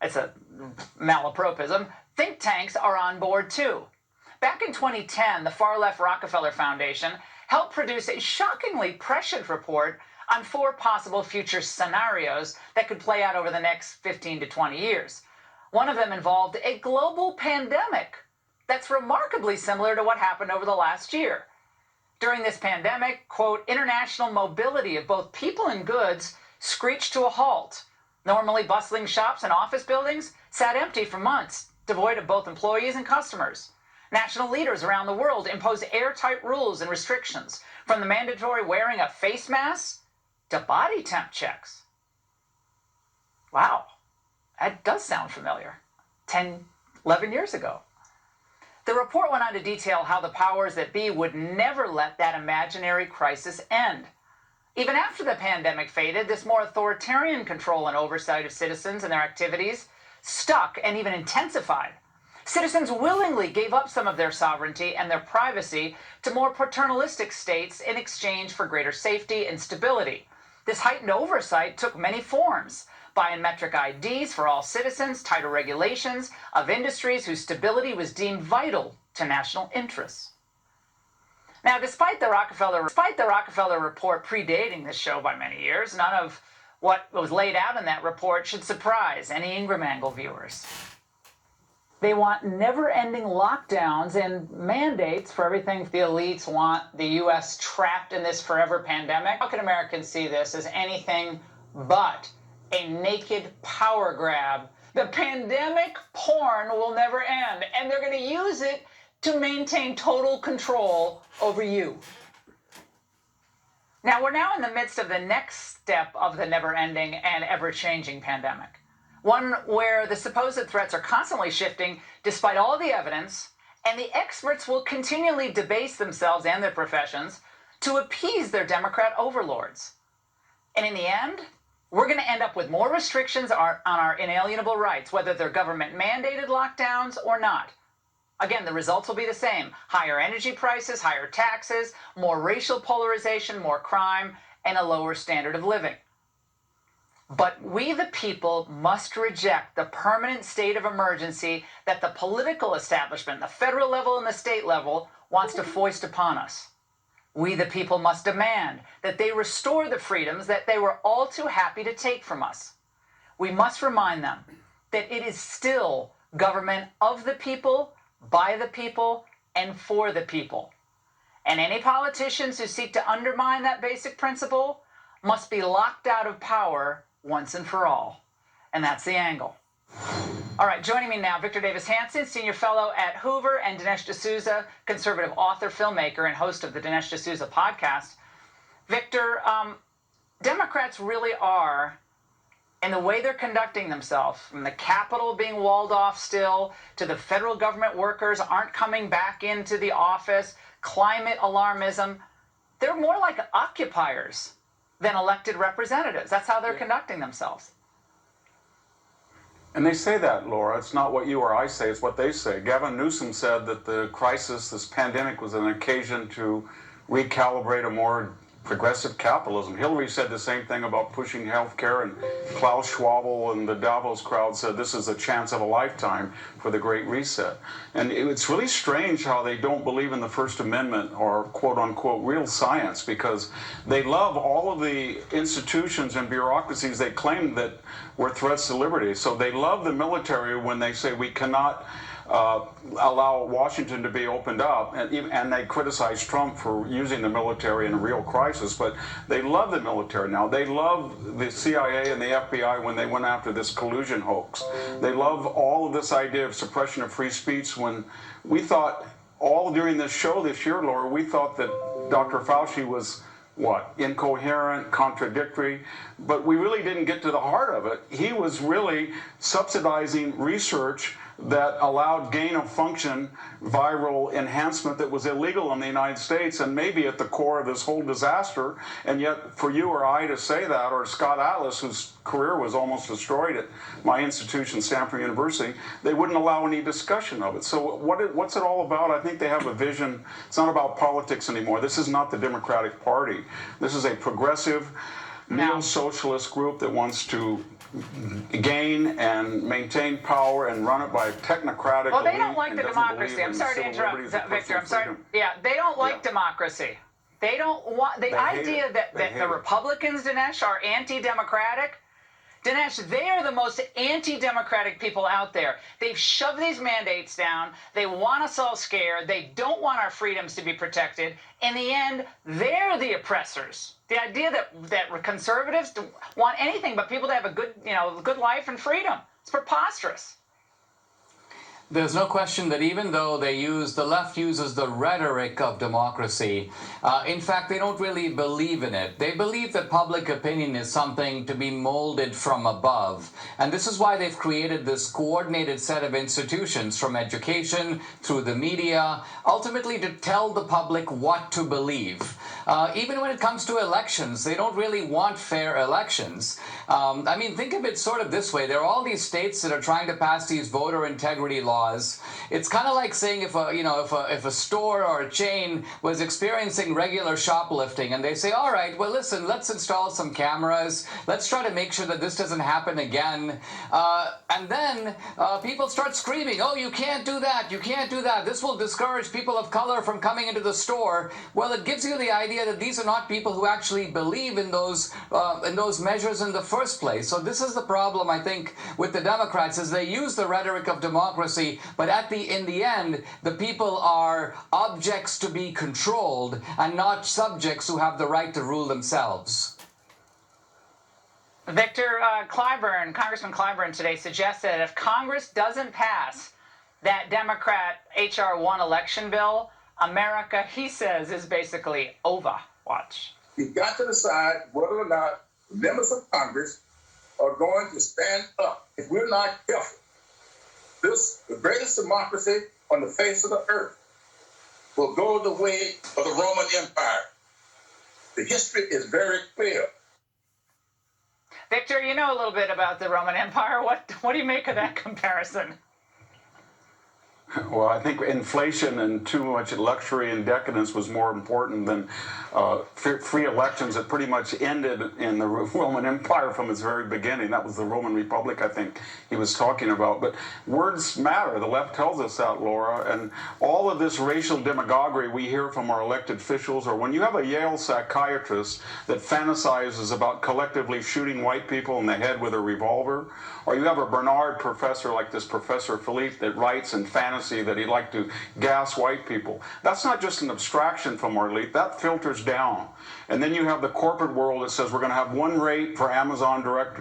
it's a malapropism, think tanks are on board too. Back in 2010, the far-left Rockefeller Foundation helped produce a shockingly prescient report on 4 possible future scenarios that could play out over the next 15 to 20 years. One of them involved a global pandemic that's remarkably similar to what happened over the last year. During this pandemic, quote, international mobility of both people and goods screeched to a halt. Normally bustling shops and office buildings sat empty for months, devoid of both employees and customers. National leaders around the world imposed airtight rules and restrictions, from the mandatory wearing of face masks to body temp checks. Wow, that does sound familiar. 10, 11 years ago. The report went on to detail how the powers that be would never let that imaginary crisis end. Even after the pandemic faded, this more authoritarian control and oversight of citizens and their activities stuck and even intensified. Citizens willingly gave up some of their sovereignty and their privacy to more paternalistic states in exchange for greater safety and stability. This heightened oversight took many forms: biometric IDs for all citizens, tighter regulations of industries whose stability was deemed vital to national interests. Now, despite the Rockefeller report predating this show by many years, none of what was laid out in that report should surprise any Ingram Angle viewers. They want never-ending lockdowns and mandates for everything. The elites want the U.S. trapped in this forever pandemic. How can Americans see this as anything but a naked power grab? The pandemic porn will never end, and they're going to use it to maintain total control over you. Now, we're now in the midst of the next step of the never-ending and ever-changing pandemic. One where the supposed threats are constantly shifting despite all the evidence, and the experts will continually debase themselves and their professions to appease their Democrat overlords. And in the end, we're going to end up with more restrictions on our inalienable rights, whether they're government-mandated lockdowns or not. Again, the results will be the same: higher energy prices, higher taxes, more racial polarization, more crime, and a lower standard of living. But we, the people, must reject the permanent state of emergency that the political establishment, the federal level and the state level, wants to foist upon us. We, the people, must demand that they restore the freedoms that they were all too happy to take from us. We must remind them that it is still government of the people, by the people, and for the people. And any politicians who seek to undermine that basic principle must be locked out of power once and for all. And that's the angle. All right, joining me now, Victor Davis Hanson, Senior Fellow at Hoover, and Dinesh D'Souza, conservative author, filmmaker, and host of the Dinesh D'Souza podcast. Victor, Democrats really are, in the way they're conducting themselves, from the Capitol being walled off still, to the federal government workers aren't coming back into the office, climate alarmism, they're more like occupiers than elected representatives. That's how they're conducting themselves. And they say that, Laura. It's not what you or I say, it's what they say. Gavin Newsom said that the crisis, this pandemic, was an occasion to recalibrate a more progressive capitalism. Hillary said the same thing about pushing health care, and Klaus Schwab and the Davos crowd said this is a chance of a lifetime for the Great Reset. And it's really strange how they don't believe in the First Amendment or quote-unquote real science, because they love all of the institutions and bureaucracies they claim that were threats to liberty. So they love the military when they say we cannot allow Washington to be opened up, and they criticize Trump for using the military in a real crisis, but they love the military now. They love the CIA and the FBI when they went after this collusion hoax. They love all of this idea of suppression of free speech. When we thought, all during this show this year, Laura, we thought that Dr. Fauci was incoherent, contradictory, but we really didn't get to the heart of it. He was really subsidizing research that allowed gain-of-function viral enhancement that was illegal in the United States, and maybe at the core of this whole disaster. And yet, for you or I to say that, or Scott Atlas, whose career was almost destroyed at my institution, Stanford University, they wouldn't allow any discussion of it. So what's it all about? I think they have a vision. It's not about politics anymore. This is not the Democratic Party. This is a progressive neo-socialist group that wants to gain and maintain power and run it by technocratic. Well, they don't like the democracy. I'm sorry to interrupt, Victor. I'm sorry. Yeah, they don't like democracy. They don't want the idea that the Republicans, Dinesh, are anti-democratic. Dinesh, they are the most anti-democratic people out there. They've shoved these mandates down. They want us all scared. They don't want our freedoms to be protected. In the end, they're the oppressors. The idea that conservatives don't want anything but people to have a good life and freedom. It's preposterous. There's no question that even though the left uses the rhetoric of democracy, in fact, they don't really believe in it. They believe that public opinion is something to be molded from above. And this is why they've created this coordinated set of institutions, from education through the media, ultimately to tell the public what to believe. Even when it comes to elections, they don't really want fair elections. I mean, think of it sort of this way. There are all these states that are trying to pass these voter integrity laws. It's kind of like saying if a store or a chain was experiencing regular shoplifting and they say, all right, well, listen, let's install some cameras. Let's try to make sure that this doesn't happen again. And then people start screaming, oh, you can't do that. You can't do that. This will discourage people of color from coming into the store. Well, it gives you the idea that these are not people who actually believe in those measures in the first place. So this is the problem, I think, with the Democrats, is they use the rhetoric of democracy, but in the end, the people are objects to be controlled and not subjects who have the right to rule themselves. Victor, Congressman Clyburn today suggested that if Congress doesn't pass that Democrat H.R. 1 election bill, America, he says, is basically over. Watch. You've got to decide whether or not members of Congress are going to stand up. If we're not careful, the greatest democracy on the face of the earth, will go the way of the Roman Empire. The history is very clear. Victor, you know a little bit about the Roman Empire. What do you make of that comparison? Well, I think inflation and too much luxury and decadence was more important than free elections that pretty much ended in the Roman Empire from its very beginning. That was the Roman Republic, I think he was talking about. But words matter. The left tells us that, Laura. And all of this racial demagoguery we hear from our elected officials, or when you have a Yale psychiatrist that fantasizes about collectively shooting white people in the head with a revolver, or you have a Bernard professor like this Professor Philippe that writes in fantasy that he'd like to gas white people. That's not just an abstraction from our elite. That filters down. And then you have the corporate world that says we're going to have one rate for Amazon direct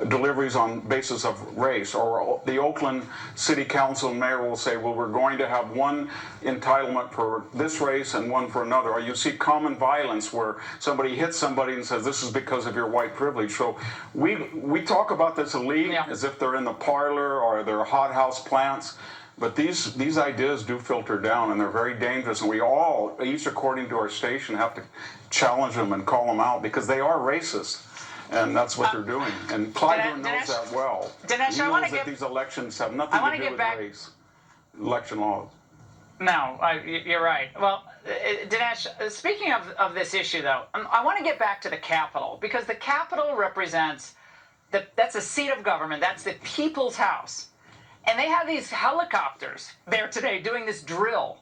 deliveries on basis of race. Or the Oakland City Council and mayor will say, well, we're going to have one entitlement for this race and one for another. Or you see common violence where somebody hits somebody and says, this is because of your white privilege. So we talk about this elite as if they're in the parlor or they're hothouse plants. But these ideas do filter down, and they're very dangerous. And we all, each according to our station, have to challenge them and call them out because they are racist. And that's what they're doing. And Clyburn knows that well. Dinesh, he knows that these elections have nothing to do with race. Election laws. No, you're right. Well, Dinesh, speaking of this issue, though, I want to get back to the Capitol, because the Capitol represents, that's a seat of government. That's the people's house. And they have these helicopters there today doing this drill,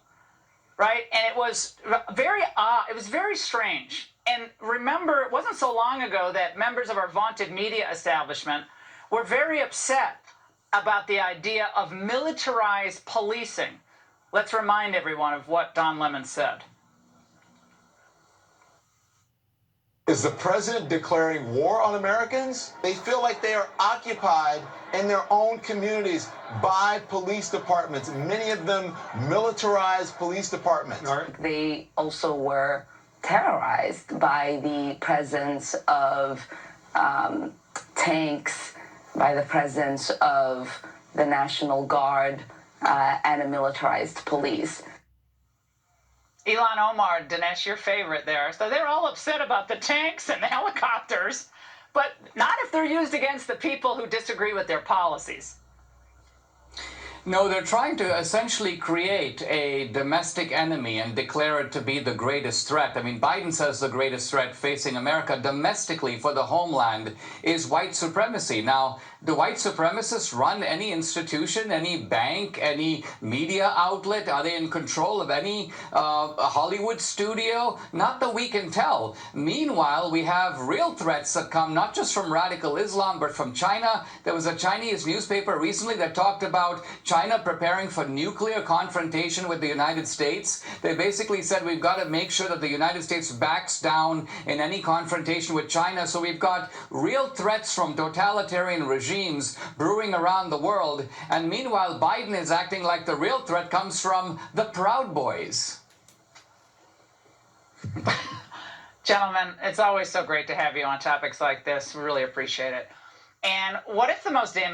right? And it was very odd. It was very strange. And remember, it wasn't so long ago that members of our vaunted media establishment were very upset about the idea of militarized policing. Let's remind everyone of what Don Lemon said. Is the president declaring war on Americans? They feel like they are occupied in their own communities by police departments, many of them militarized police departments. They also were terrorized by the presence of tanks, by the presence of the National Guard and a militarized police. Ilhan Omar, Dinesh, your favorite there. So they're all upset about the tanks and the helicopters, but not if they're used against the people who disagree with their policies. No, they're trying to essentially create a domestic enemy and declare it to be the greatest threat. I mean, Biden says the greatest threat facing America domestically for the homeland is white supremacy. Now, do white supremacists run any institution, any bank, any media outlet? Are they in control of any Hollywood studio? Not that we can tell. Meanwhile, we have real threats that come not just from radical Islam, but from China. There was a Chinese newspaper recently that talked about China preparing for nuclear confrontation with the United States. They basically said we've got to make sure that the United States backs down in any confrontation with China. So we've got real threats from totalitarian regimes brewing around the world. And meanwhile, Biden is acting like the real threat comes from the Proud Boys. Gentlemen, it's always so great to have you on topics like this. We really appreciate it. And what if the most damning